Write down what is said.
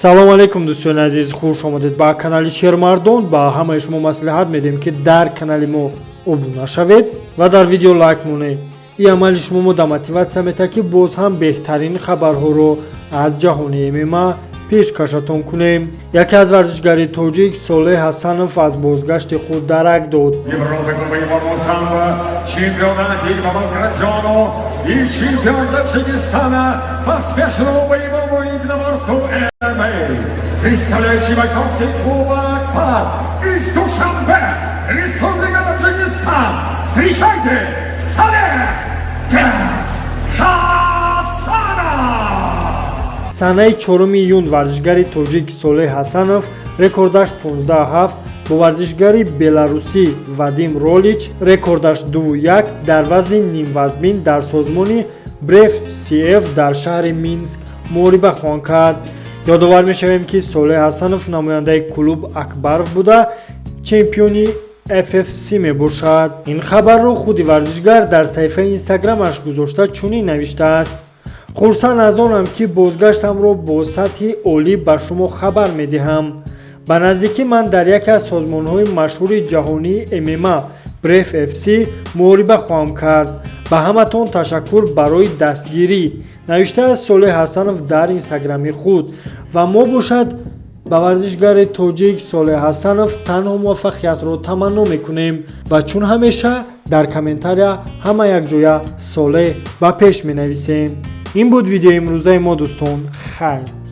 салом алейкум дӯстони азиз, хуш омадед ба канали Шермардон. Ба ҳамаи шумо маслиҳат медиҳем ки дар канали мо обуна шавед ва дар видео лайк монед. ин амали шумо мода мотиватсия метавад ки боз ҳам беҳтарин хабарҳоро аз ҷаҳони ММА пешкашатон кунем. Яке аз варзишгари точик Солех Хасанов аз бозгашти худ дарак дод. Чемпион Азии по Балкратиону и чемпион Таджикистана по смешанному боевому единоборству ММА, представляющий бойцовский клуб Акбаров из Душанбе, Республика Таджикистан. Встречайте, Солех Хасанов! Санаи 4 июнь варзишгари точик Солех Хасанов рекордаш 15-7 бо варзишгари белоруси Вадим Ролич рекордаш 2-1 дар вазни нимвазбин дар созмони Brave FC дар шаҳри Минск мухориба хоҳанд кард. Едовар мешавем ки Солех Хасанов намояндаи клуб Акбаров буда чемиони FC мебошад. Ин хабарро худи варзишгар дар саҳифаи инстаграмаш гузошта чунин навиштааст: хурсанд аз онам ки бозгаштамро бо сатҳи олӣ ба шумо хабар медиҳам. ба наздикӣ ман дар яке аз созмонҳои машҳури ҷаҳонии ММА Brave FC мухориба хоҳам кард. ба ҳаматон ташаккур барои дастгирӣ, навиштааст Солех Хасанов дар инстаграми худ. ва мебошад ба варзишгари точик Солех Хасанов танҳо муваффақиятро таманно мекунем ва чун ҳамеша дар комментария ҳама якҷоя Солех ба пеш менависем. ин буд видеои имрӯзаи мо дӯстон. Хайр.